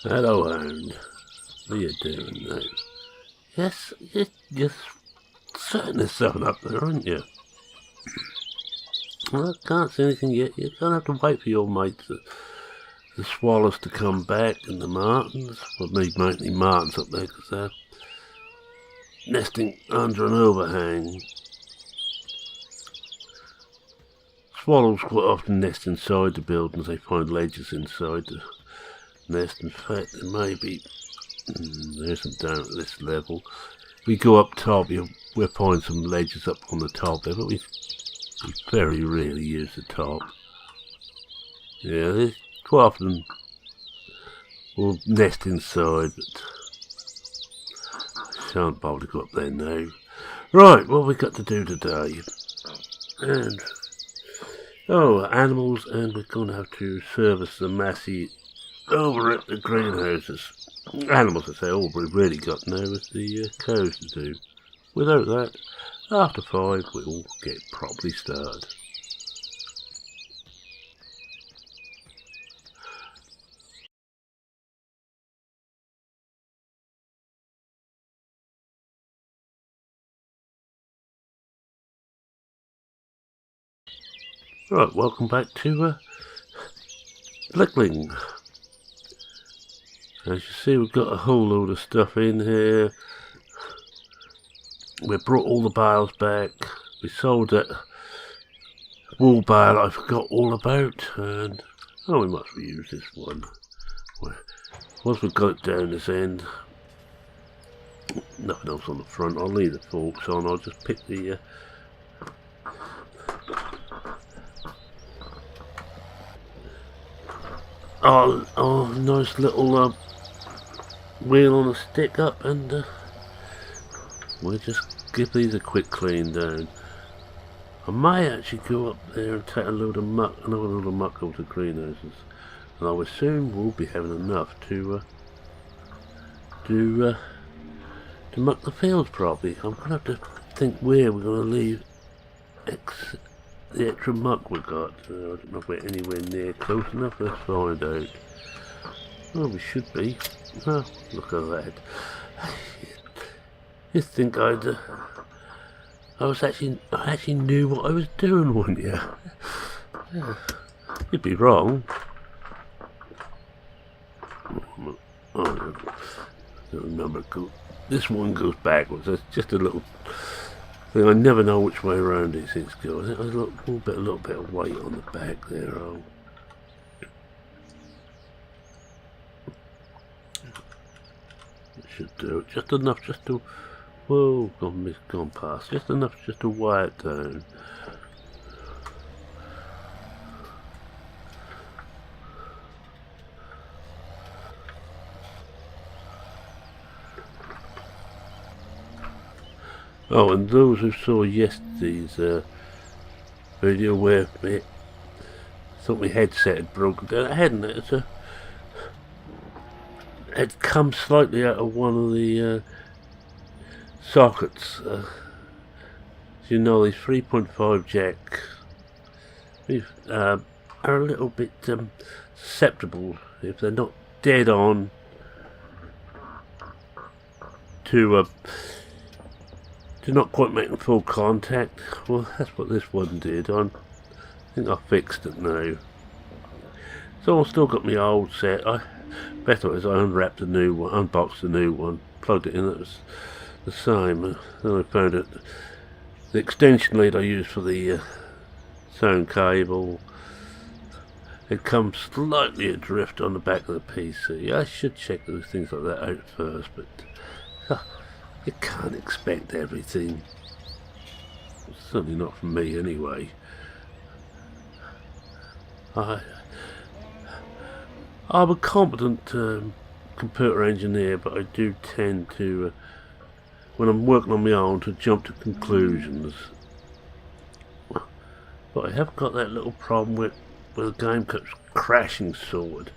Hello, Hound. What are you doing now? Yes, you're setting this something up there, aren't you? Well, I can't see anything yet. You're going to have to wait for your mates, the swallows, to come back, and the martins. Well, mainly martins up there, because they're nesting under an overhang. Swallows quite often nest inside the buildings. They find ledges inside the nest. In fact, there may be... there isn't down at this level. We go up top, we'll find some ledges up on the top there, but we very rarely use the top. Yeah, they quite often will nest inside, but I shan't bother to go up there now. Right, what have we got to do today? And animals, and we're going to have to service the Massey over at the greenhouses. Animals, I say, all we've really got now is the cows to do. Without that, after 5, we'll get properly started. Right, welcome back to Blickling. As you see, we've got a whole load of stuff in here. We brought all the bales back. We sold that wool bale I forgot all about, and we must reuse this one. Once we've got it down this end, nothing else on the front. I'll leave the forks on. I'll just pick the nice little wheel on a stick up, and we'll just give these a quick clean down. I may actually go up there and take a load of muck, another load of muck over to greenhouses, and I will soon will be having enough to muck the fields properly. I'm going to have to think where we're going to leave the extra muck we got. I don't know if we're anywhere near close enough. Let's find out. Well, we should be. Oh, look at that. You'd think I actually knew what I was doing, wouldn't you? Yeah. You'd be wrong. Oh, I don't remember. This one goes backwards. That's just a little thing. I never know which way around these things go. There's a little bit of weight on the back there. It should do it. Just enough just to... Whoa, gone past. Just enough just to weigh it down. Oh, and those who saw yesterday's video where I thought my headset had broken down, it hadn't. It come slightly out of one of the sockets. As you know, these 3.5 jacks are a little bit susceptible if they're not dead on to not quite making full contact. Well, that's what this one did. I think I fixed it now. So I've still got my old set. Better as I unwrapped the new one, unboxed the new one, plugged it in. It was the same. Then I found it. The extension lead I used for the sound cable, it comes slightly adrift on the back of the PC. I should check those things like that out first, but you can't expect everything. Certainly not from me, anyway. I'm a competent computer engineer, but I do tend to, when I'm working on my own, to jump to conclusions. But I have got that little problem where the game keeps crashing sorted.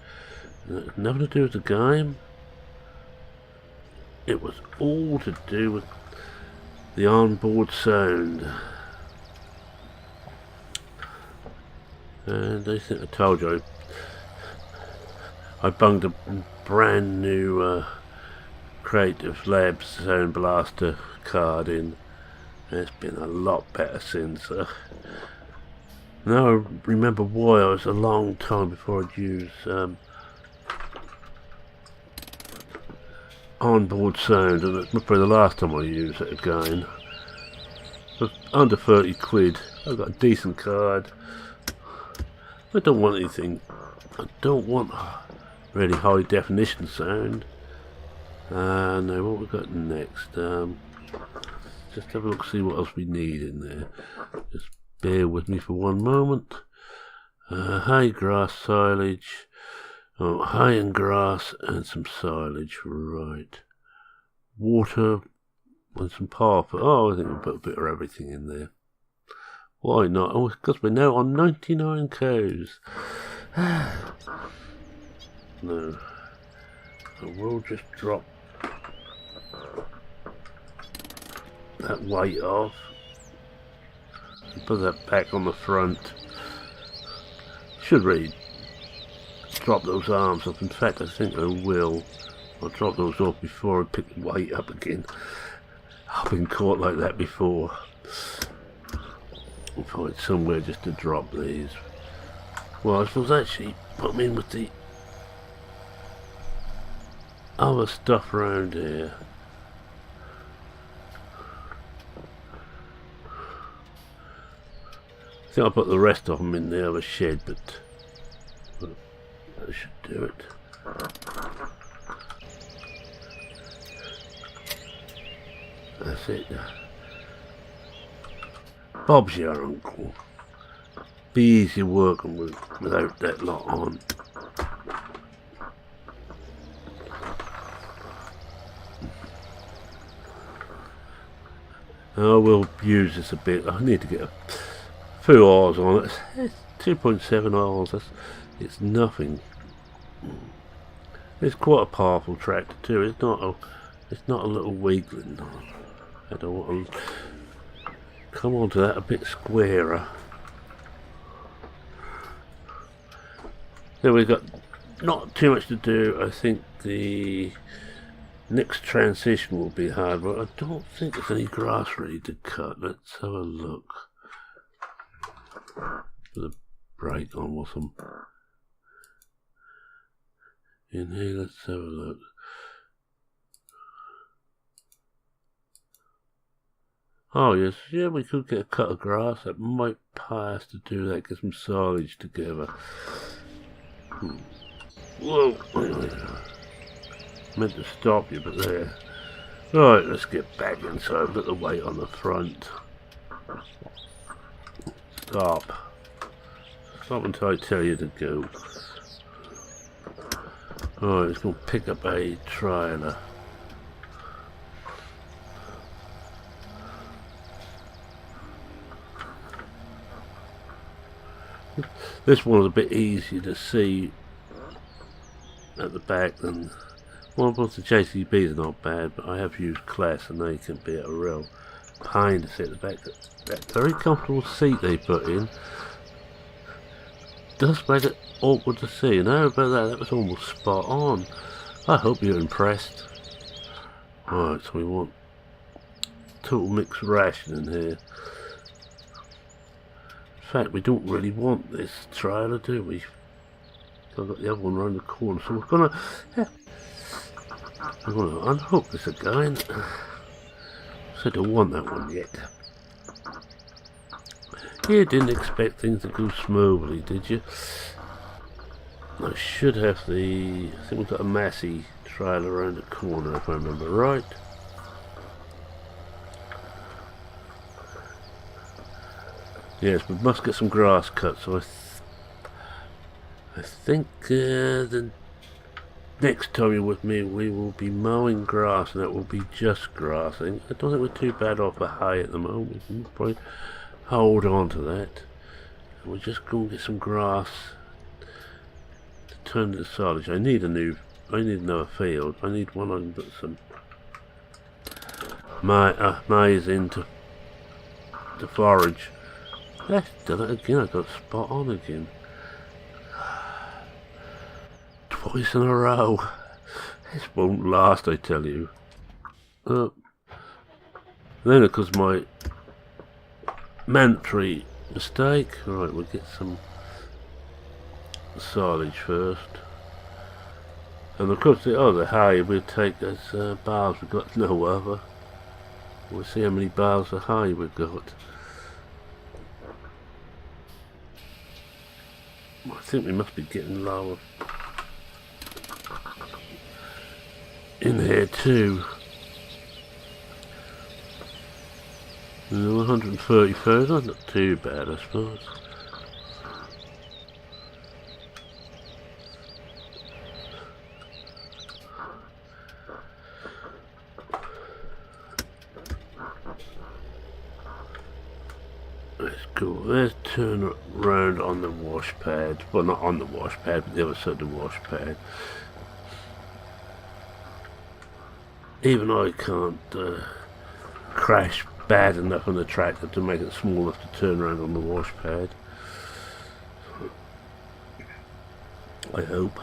Nothing to do with the game. It was all to do with the onboard sound. And I think I told you I bunged brand new Creative Labs Sound Blaster card in. It's been a lot better since. Now I remember why. It was a long time before I'd use onboard sound, and it's probably the last time I use it again. For under 30 quid, I've got a decent card. I don't want anything. I don't want really high definition sound. Now what we got next? Just have a look, see what else we need in there. Just bear with me for one moment. Hay, grass, silage. Oh, hay and grass and some silage, right. Water and some parfum. Oh, I think we'll put a bit of everything in there. Why not? Oh, because we're now on 99 cows. No. So we'll just drop that weight off. Put that back on the front. Should really drop those arms off. In fact, I think I will. I'll drop those off before I pick the weight up again. I've been caught like that before. I'll find somewhere just to drop these. Well, I suppose actually put them in with the other stuff around here. I think I'll put the rest of them in the other shed, but that should do it. That's it. Bob's your uncle. Be easy working without that lot on. I will use this a bit. I need to get a few hours on it. It's 2.7 hours. It's nothing. It's quite a powerful tractor too. It's not a little weakling. I don't want to come onto that a bit squarer. Then we've got not too much to do. I think the next transition will be hard, but I don't think there's any grass ready to cut. Let's have a look. Put a brake on with them. In here, let's have a look. Oh yes, yeah, we could get a cut of grass. That might pass to do that. Get some silage together. Whoa! Meant to stop you, but there. Right, let's get back inside. Put the weight on the front. Stop. Stop until I tell you to go. Alright, let's go pick up a trailer. This one's a bit easier to see at the back than... Well, both the JCBs are not bad, but I have used Class and they can be a real pain to sit at the back. That very comfortable seat they put in does make it awkward to see. And how about that? That was almost spot on. I hope you're impressed. Alright, so we want total mixed ration in here. In fact, we don't really want this trailer, do we? I've got the other one around the corner, so we're gonna unhook this again. So I don't want that one yet. You didn't expect things to go smoothly, did you? I should have I think we've got a Massey trailer around the corner, if I remember right. Yes, we must get some grass cut, so I think the next time you're with me we will be mowing grass, and that will be just grass. I don't think we're too bad off for hay at the moment. We can probably hold on to that. And we'll just go and get some grass to turn to silage. I need another field. I need one I can put some maize into to forage. Let's do it again. I got spot on again. Twice in a row. This won't last, I tell you. Then of course my mandatory mistake. Right, we'll get some silage first. And of course the other hay we'll take as bales. We've got no other. We'll see how many bales of hay we've got. I think we must be getting lower in here too. 134, that's not too bad, I suppose. Let's go. Let's turn around on the wash pad. Well, not on the wash pad, but the other side of the wash pad. Even I can't crash bad enough on the tractor to make it small enough to turn around on the wash pad. I hope.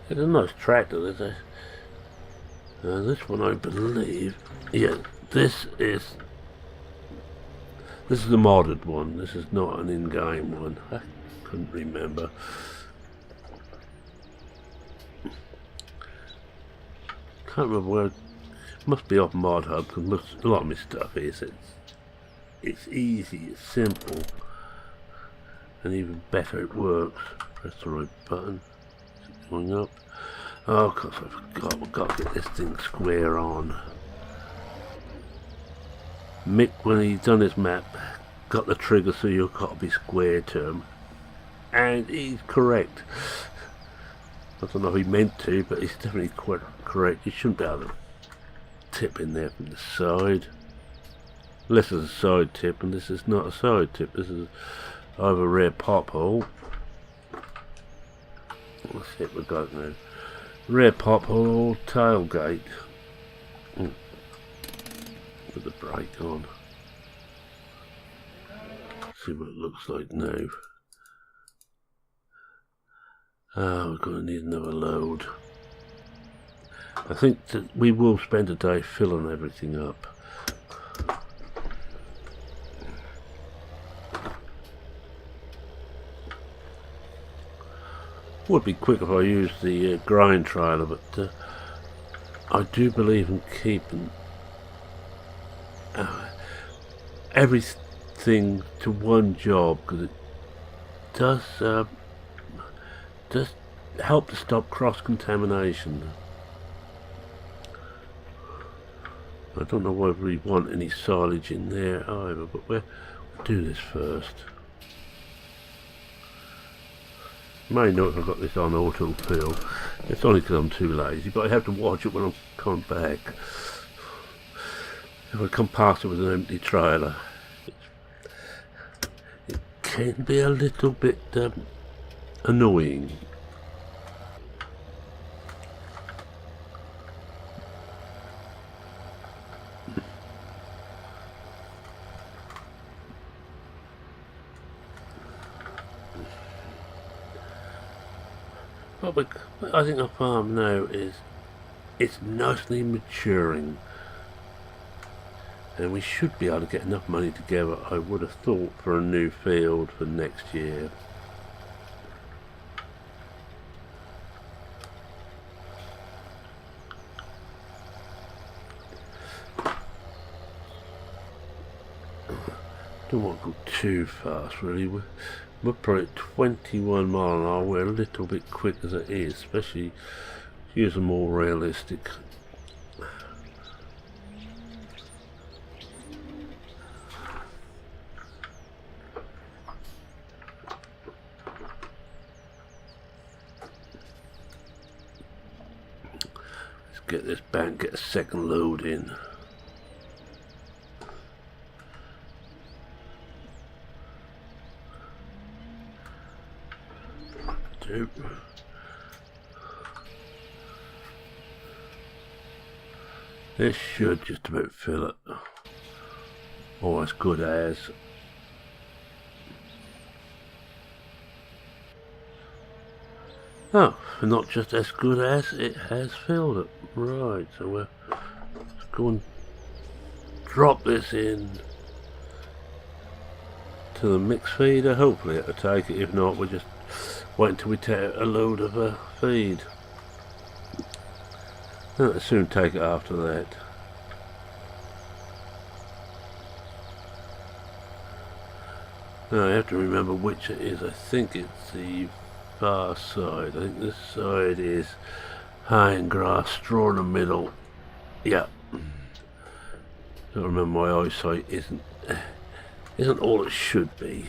It's a nice tractor, is it? This one, I believe. Yeah, this is the modded one. This is not an in-game one. I couldn't remember. Can't remember where. It must be off Mod Hub because a lot of my stuff is. It's easy, it's simple, and even better, it works. Press the right button. Is it going up? Oh, of course, I forgot. We've got to get this thing square on. Mick, when he done his map, got the trigger so you've got to be square to him. And he's correct. I don't know if he meant to, but he's definitely quite correct. You shouldn't be able to tip in there from the side. Unless it's a side tip, and this is not a side tip. This is either a rear pop hole. Let's see what we've got now. Rear pop hole or tailgate. With the brake on. See what it looks like now. Oh, we're going to need another load. I think that we will spend a day filling everything up. Would be quick if I used the grind trailer, but I do believe in keeping everything to one job because it does help to stop cross-contamination. I don't know whether we want any silage in there either, but we'll do this first. You may notice I've got this on autofill. It's only because I'm too lazy, but I have to watch it when I'm coming back. If I come past it with an empty trailer, it can be a little bit annoying. But I think our farm now it's nicely maturing, and we should be able to get enough money together, I would have thought, for a new field for next year. Don't want to go too fast, really. We're probably at 21 mile an hour. We're a little bit quick as it is, especially using more realistic. Let's get this back, get a second load in. This should just about fill it. or as good as. Oh, not just as good as, it has filled it. Right, so we'll go and drop this in to the mix feeder. Hopefully it'll take it. If not, we'll just wait until we take a load of feed. It'll soon take it after that. Now I have to remember which it is. I think it's the far side. I think this side is high in grass, straw in the middle. Yeah. Don't remember, my eyesight isn't all it should be.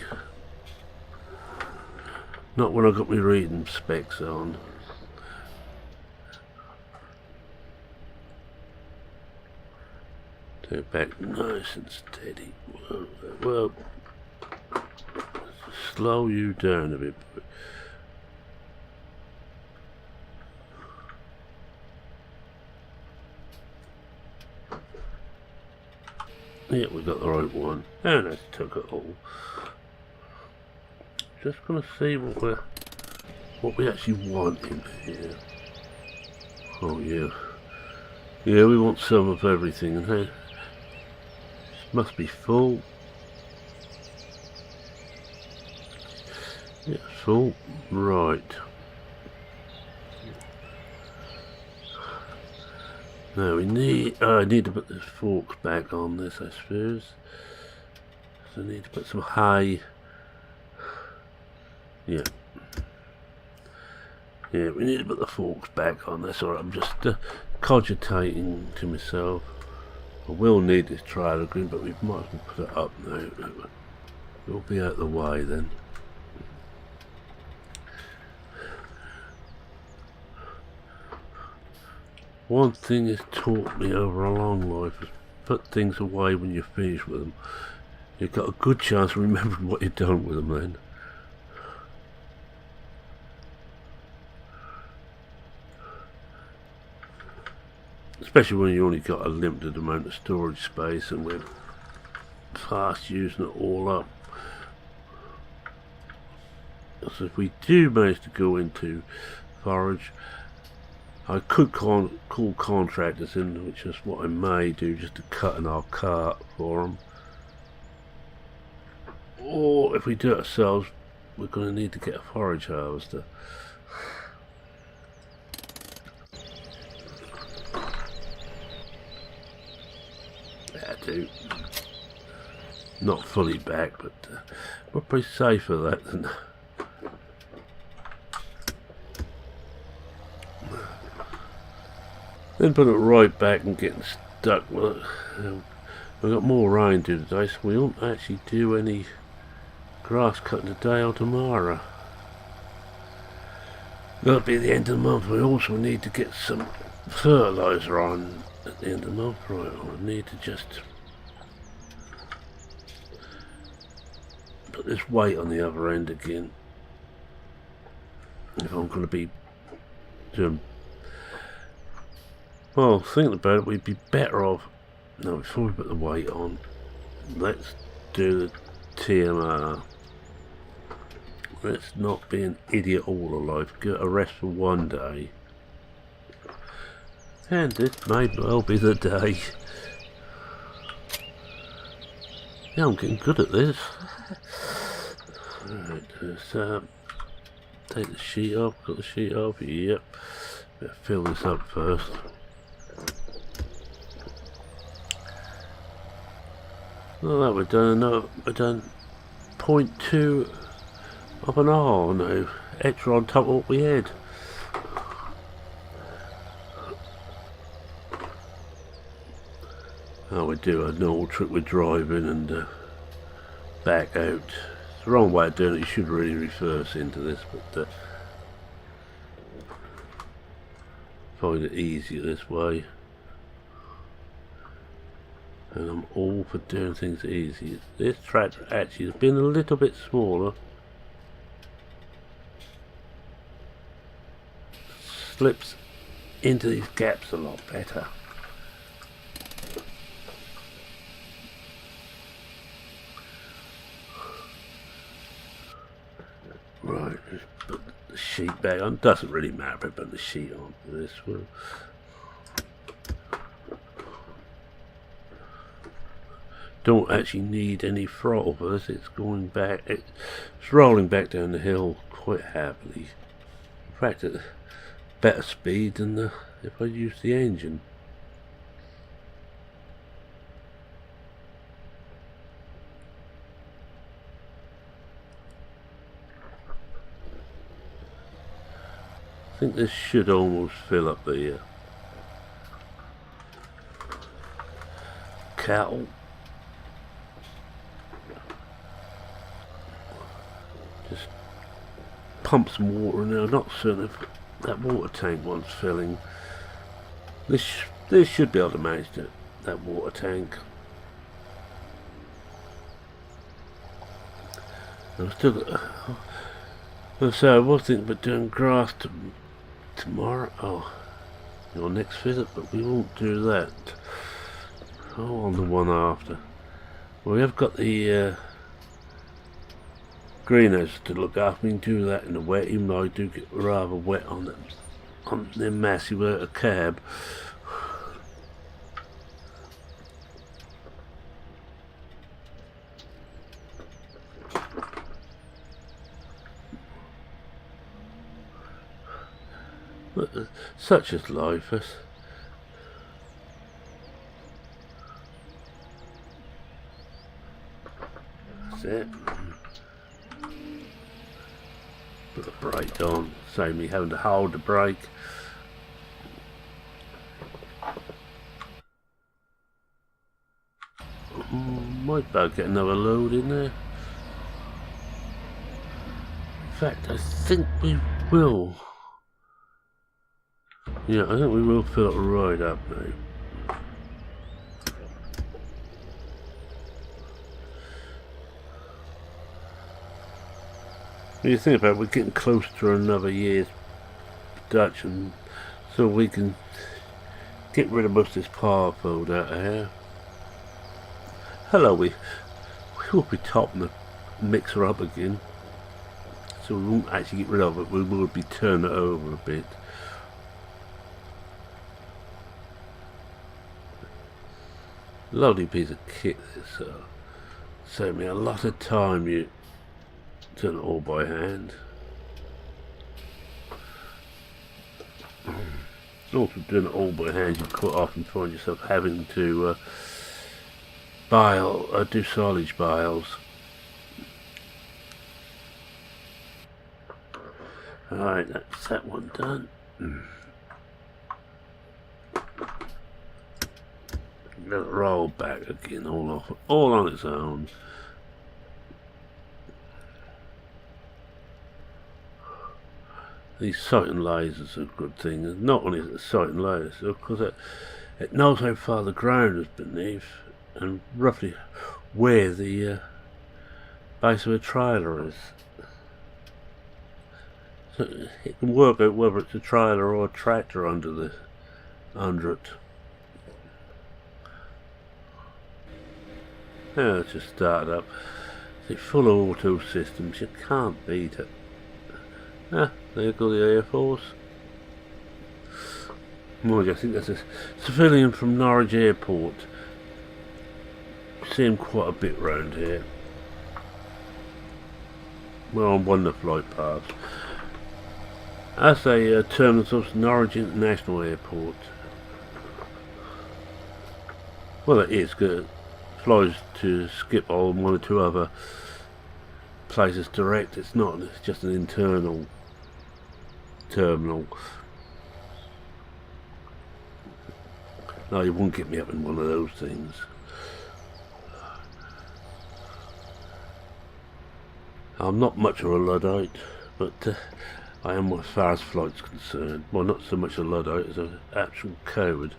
Not when I've got my reading specs on. Take it back nice and steady. Well, slow you down a bit. Yeah, we got the right one. And that took it all. Just gonna see what we actually want in here. Oh yeah. Yeah, we want some of everything. And this must be full. Yeah, full. Right. Now we need, I need to put the forks back on this, I suppose. So I need to put some hay. Yeah. Yeah, we need to put the forks back on this, or I'm just cogitating to myself. I will need this trailer green, but we might as well put it up now. It'll be out of the way then. One thing it's taught me over a long life is put things away when you're finished with them. You've got a good chance of remembering what you've done with them then. Especially when you only got a limited amount of storage space and we're fast using it all up. So if we do manage to go into forage, I could call contractors in, which is what I may do, just to cut in our cart for them. Or if we do it ourselves, we're going to need to get a forage harvester. Not fully back, but we're pretty safe for that. Then. Then put it right back and getting stuck with it. We've got more rain to do today, so we won't actually do any grass cutting today or tomorrow. That'll be the end of the month. We also need to get some fertiliser on at the end of the month. Right, I need to just put this weight on the other end again. If I'm going to be doing... Well, thinking about it, we'd be better off... No, before we put the weight on, let's do the TMR. Let's not be an idiot all of life. Get a rest for one day. And this may well be the day. Yeah, I'm getting good at this. Alright, let's take the sheet off. Got the sheet off. Yep. Better fill this up first. Well, that we're done. No, we're done 0.2 of an R now. Extra on top of what we had. Oh, we do a normal trick with driving and back out. It's the wrong way of doing it. You should really reverse into this, but find it easier this way. And I'm all for doing things easy. This tractor actually has been a little bit smaller. Slips into these gaps a lot better. Right, just put the sheet back on. Doesn't really matter if I put the sheet on for this one. Don't actually need any throttle for this. It's going back. It's rolling back down the hill quite happily. In fact, at better speed than if I use the engine. I think this should almost fill up the cattle. Just pump some water now. Not certain if that water tank wants filling. This should be able to manage that water tank. I'm still got. So I was thinking about doing grass tomorrow. Oh, your next visit, but we won't do that. Oh, on the one after. Well, we have got the greenhouse to look after. We can do that in the wet, even though I do get rather wet on the massive a cab. But such is life. That's it. Put the brake on, save me having to hold the brake. Might better get another load in there. In fact, I think we will. Yeah, I think we will fill it right up now. When you think about it, we're getting close to another year's production, so we can get rid of most of this power fold out of here. Hello, we will be topping the mixer up again, so we won't actually get rid of it, we will be turning it over a bit. Lovely piece of kit this, saved me a lot of time. You done it all by hand. Also doing it all by hand, you quite often find yourself having to do silage bales. Alright, that's that one done. Let it roll back again, all on its own. These sighting lasers are a good thing, and not only is it sighting lasers, because it knows how far the ground is beneath and roughly where the base of a trailer is. So it can work out whether it's a trailer or a tractor under it. Now it's just started up. See, full auto systems, you can't beat it. Ah, there go the Air Force. Mind you, I think that's a civilian from Norwich Airport. See him quite a bit round here. Well, on one of the flight paths. That's a terminus of Norwich International Airport. Well, it is good. Flies to Schiphol and one or two other places direct. It's not, it's just an internal terminal. No, you won't get me up in one of those things. I'm not much of a Luddite, but I am as far as flight's concerned. Well, not so much a Luddite as an actual coward.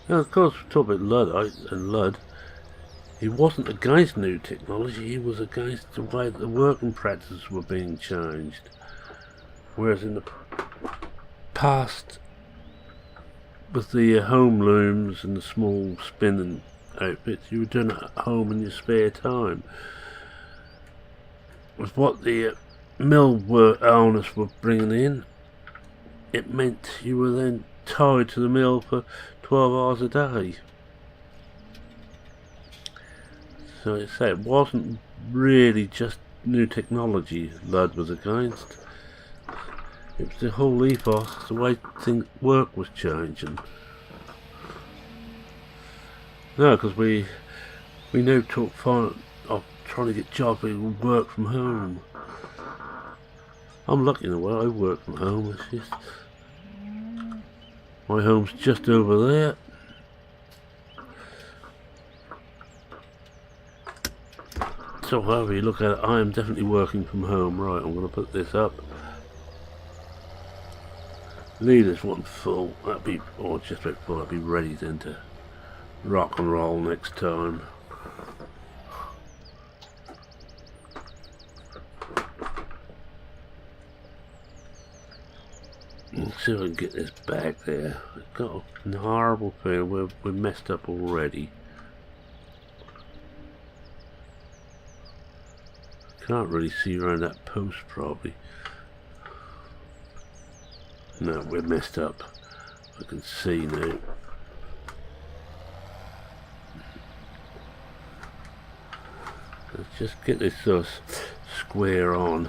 Now, of course, we talk about Luddite and Ludd. He wasn't against new technology, he was against the way that the working practices were being changed. Whereas in the past, with the home looms and the small spinning outfits, you were doing it at home in your spare time. with what the mill owners were bringing in, it meant you were then tied to the mill for 12 hours a day. So it wasn't really just new technology Lud was against. It was the whole ethos, the way work was changing. No, because we now talk fine of trying to get jobs where you work from home. I'm lucky in a way I work from home. It's just my home's just over there. So however you look at it, I am definitely working from home. Right, I'm going to put this up. Leave this one full. That'd be, or just about full. I'd be ready then to rock and roll next time. Let's see if I can get this back there. I've got a horrible feeling we're messed up already. Can't really see around that post probably. No, we're messed up. I can see now. Let's just get this square on.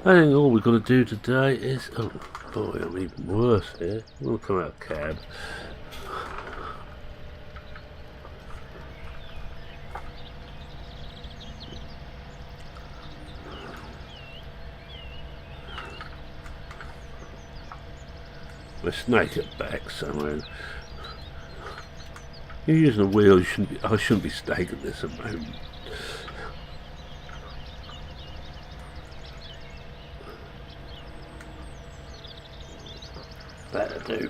I think all we've got to do today is... Oh boy, I'm even worse here. I'm going to come out of cab. We'll snake it back somehow. You're using a wheel, I shouldn't be snaking this amount. That'll do.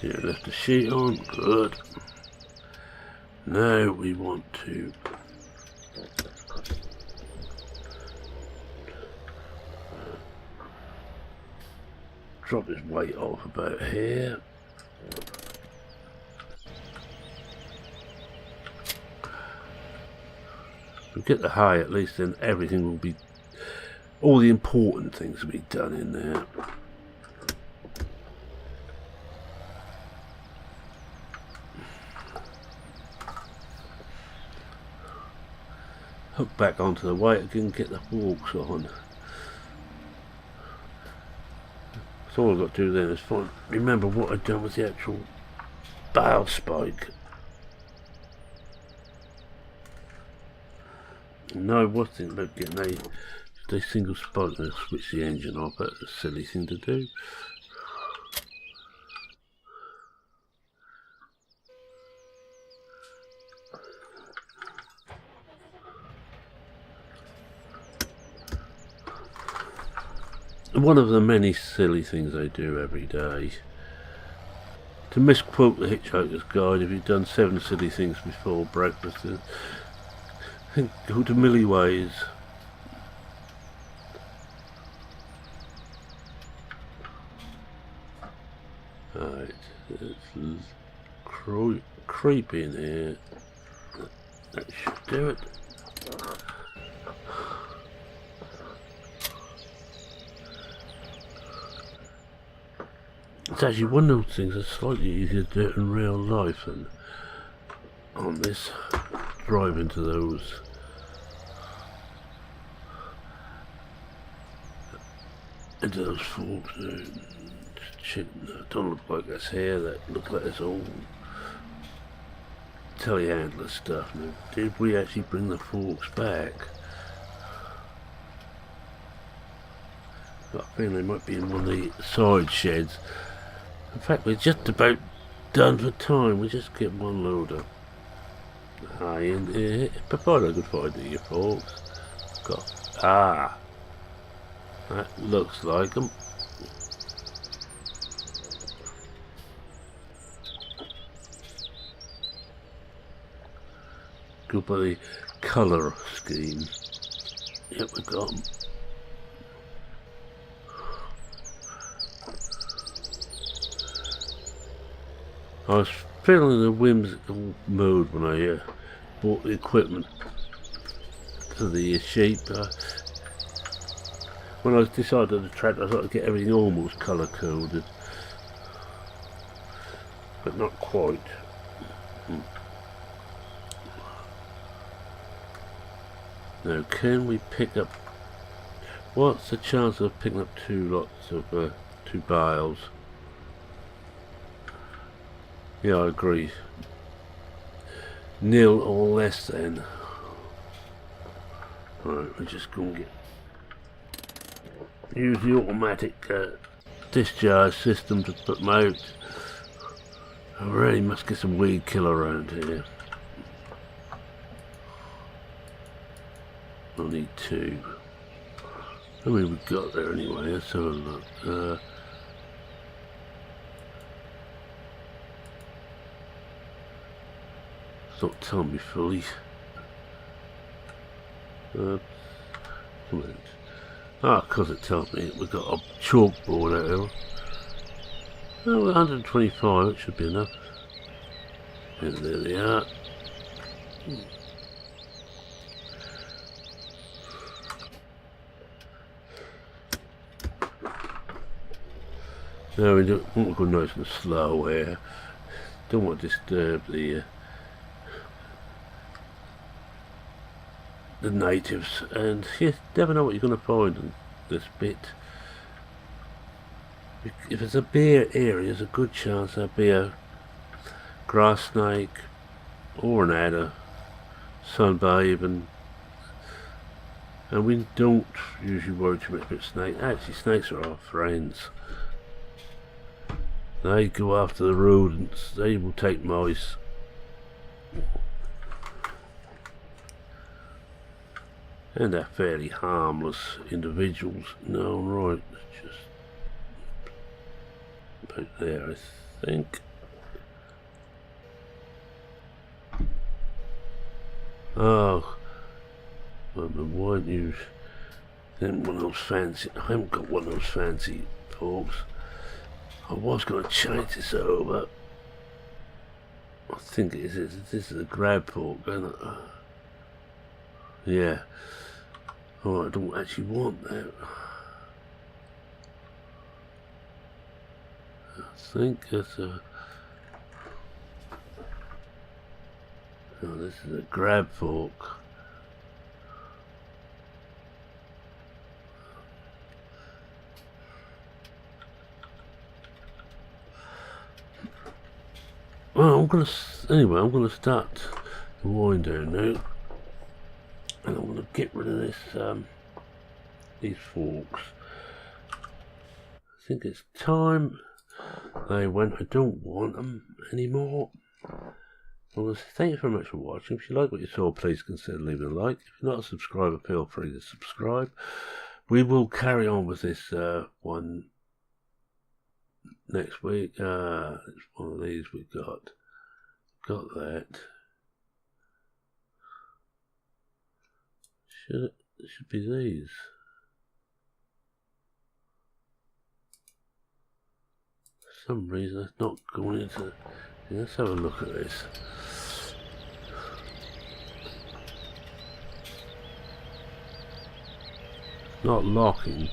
Here, left the sheet on, good. Now we want to drop his weight off about here. If we get the high, at least then everything will be, all the important things will be done in there. Hook back onto the weight again, get the forks on. So all I've got to do then is remember what I've done with the actual bale spike. No, I was thinking about getting a single spike and switch the engine off. That's a silly thing to do. One of the many silly things I do every day. To misquote the Hitchhiker's Guide, if you've done 7 silly things before breakfast, then go to Millie Ways. Right, it's creepy in here. That should do it. It's actually one of those things that's slightly easier to do it in real life than on this drive into those forks. Don't look like this here, that look like this old telehandler stuff. Now, did we actually bring the forks back? Got a feeling they might be in one of the side sheds. In fact, we're just about done for time. We just get one load of high in here. Provided I could find your forks. That looks like them. Go by the colour scheme. Yep, we got them. I was feeling in a whimsical mood when I bought the equipment for the sheep. When I decided to tractor, I thought I'd get everything almost colour coded, but not quite. Now, can we pick up? What's the chance of picking up 2 lots of 2 bales? Yeah, I agree. Nil or less then. Right, we're just going to use the automatic discharge system to put them out. I really must get some weed killer around here. I need 2. How many we got there anyway? Let's have a look. It's not telling me fully. Come on. Because it tells me we've got a chalkboard out here. Oh, 125, it should be enough. And there they are. No, we don't want to go nice and slow here. Don't want to disturb the natives, and you never know what you're going to find in this bit. If it's a bare area, there's a good chance there'll be a grass snake or an adder, sunbabe, and we don't usually worry too much about snakes. Actually, snakes are our friends. They go after the rodents. They will take mice. And they're fairly harmless individuals. No, right, just about there, I think. Oh, well, why don't you? Then one of those fancy. I haven't got one of those fancy forks. I was going to change this over. I think this is a grab fork, isn't it? Yeah. Oh, I don't actually want that. I think it's a... Oh, this is a grab fork. Well, I'm gonna start the wind down now, and I'm gonna get rid of this these forks. I think it's time they went. I don't want them anymore. Well, thank you very much for watching. If you like what you saw, please consider leaving a like. If you're not a subscriber, feel free to subscribe. We will carry on with this one next week. It's one of these we've got that. It should be these. For some reason it's not going into. Let's have a look at this. Not locking.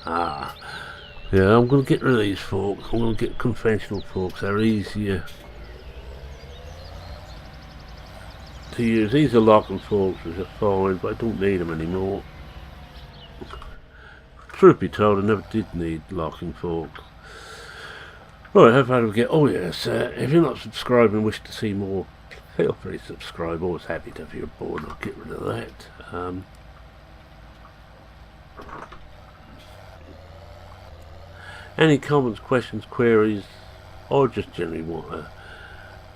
Yeah, I'm going to get rid of these forks. I'm going to get conventional forks. They're easier to use. These are locking forks, which are fine, but I don't need them anymore. Truth be told, I never did need locking forks. Right, how far do we get? Oh yes, if you're not subscribed and wish to see more, feel free to subscribe. Always happy to have your board. I'll get rid of that. Any comments, questions, queries, or just generally want to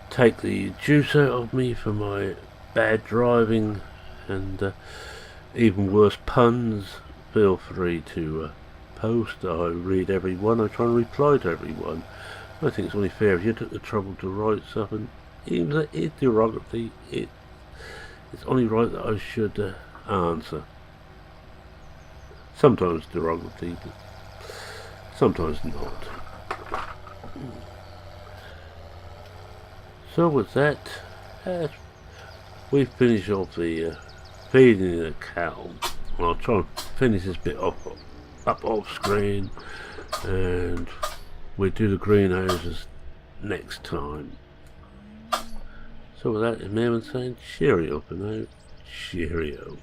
take the juice out of me for my bad driving and even worse puns, feel free to post. I read every one. I try and reply to every one. I think it's only fair if you took the trouble to write something, even if it's derogatory, it's only right that I should answer. Sometimes derogatory, but sometimes not. So with that, we finish off the feeding the cow. I'll try and finish this bit up off screen, and we'll do the greenhouses next time. So with that, it's me saying cheerio for now. Cheerio.